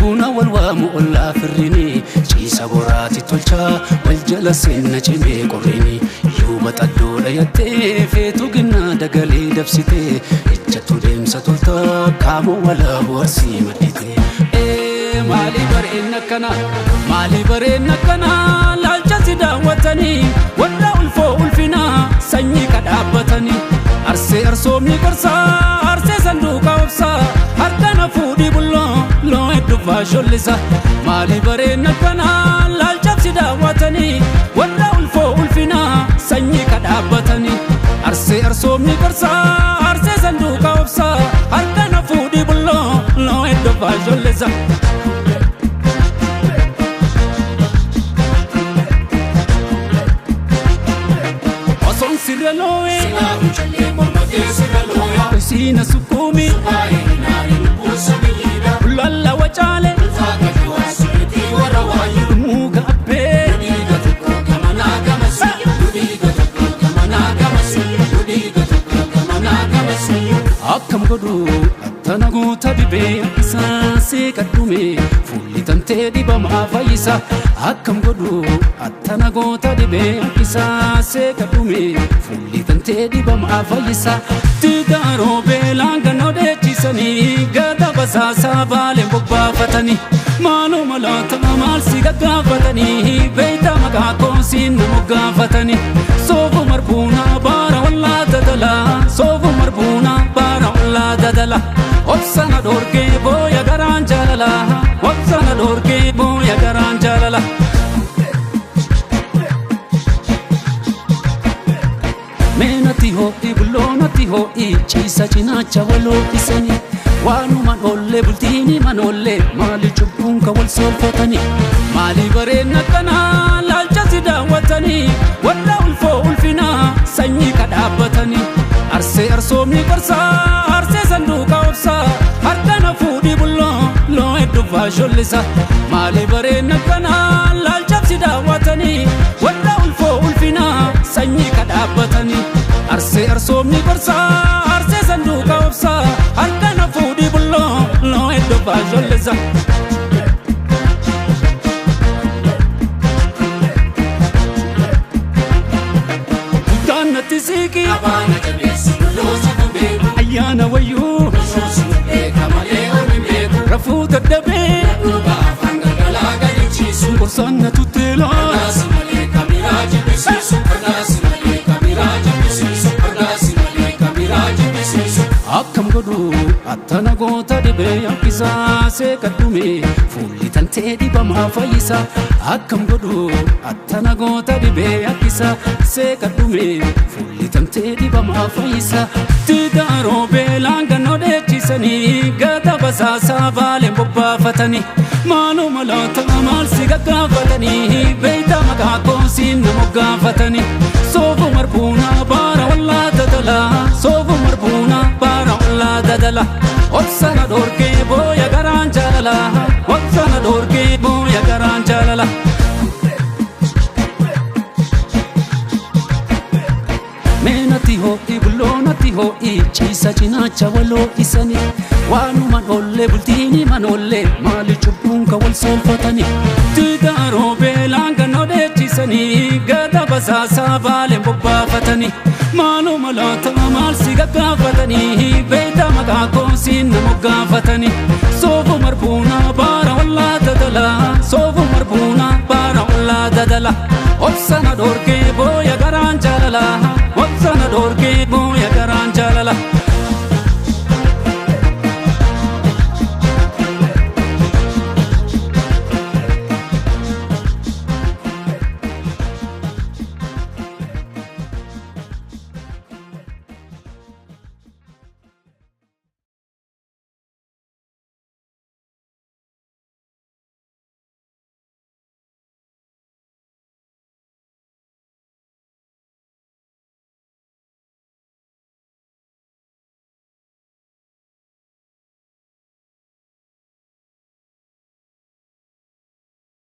buna walwaamu ollaa firrini ciisa boraati tolchaa wal jala seenna cimee qorrini yuuba xaddoodha yattee feetu ginnaa dagalee dabsitee ejjattu deemsa toltaa qaamoo walaabu arsii madditee maali bareenna kana maali bareenna kana laalcha si daawwatanii warra ulfoo ulfinaa sanyii kadhaabbatanii arsee arsoomni gorsaa arsee sanduuqa obsaa harkana fuudhii bulloo loo hedduufaa shollisa maali bareenna kana laalcha si daawwatanii warra ulfoo ulfinaa sanyii kadhaabbatanii arsee arsoomni gorsaa arsee sanduuqa obsaa harkana fuudhii bulloo loo hedduufaa shollisa Siraloe, Sina sukumi, Lalla wachale, Muga ape, Akkam godhu attana goota dhibee isaa see kadhume fuulli tantee dhibamaa fayyisa akkam godhu attana goota dhibee isaa see kadhume fuulli tantee dhibamaa fayyisa tigaaroo beelaan gannoo dheechisanii gada basaasaa baaleen bobbaafatanii maaloo malaata maal si gaggaafatanii beeyta maqaa koosiin nama gaafatanii soofu marbuunaa baara wallaa dadalaa soofu marbuunaa baara wallaa dadala obsana dorgee booya garaan jaalala obsana dorgee booya garaan jaalala meenatti ho'i bulloonatti ho'i ciisa cinaacha waloo isanii waanuman ollee bultiini man ollee maali cubbuun ka wal soolfatanii maali bareenna kanaa laalcha si daawwatanii warra ulfoo ulfinaa sanyii kadhaabbatanii arsee arsoomni gorsaa arsee sanduuqa obsaa harkana fuudhii bulloo loo hedduufaa shollisa maali bareenna kanaa laalcha si daawwatanii warra ulfoo ulfinaa sanyii kadhaabbatanii arsee arsoomni gorsaa arsee sanduuqa obsaa harkana fuudhii bulloo loo hedduufaa shollisa Dutannatti siiki abaana jabeessi loosi kubeeku ayyaana wayyuu loosi kubeeka malee ormi beeku rafuu daddabee duuba afaan galgalaa gadichiisu gorsanna tutteelaa ardaasi malee kamiraa jibbisiisu ardaasi malee kamiraa jibbisiisu ardaasi malee kamiraa jibbisiisu akkam godhu attana goota dhibee yakkisaa see kadhume fuulli tantee dhibamaa fayyisa akkam godhu attana goota dhibee yakkisaa see kadhume fuulli tantee dhibamaa fayyisa tigaaroo beelaan gannoo dheechisanii gada basaasaa baaleen bobbaafatanii maaloo malaata maal si gaggaafatanii beeyta maqaa koosiin nama gaafatanii soofu marbuunaa baara wallaa dadalaa soofu marbuunaa baara wallaa dadala obsana dorgee booya garaan jaalala obsana dorgee booya garaan jaalala meenatti ho'i bulloonatti ho'i ciisa cinaacha waloo isanii waanuman ollee bultiini man ollee maali cubbuun ka wal soolfatanii tigaaroo beelaan gannoo dheechisanii gada basaasaa baaleen bobbaafatanii maaloo malaata maal si gaggaafatanii beeyta maqaa koosiin nama gaafatanii soofu marbuunaa baara wallaa dadalaa soofu marbuunaa baara wallaa dadala obsana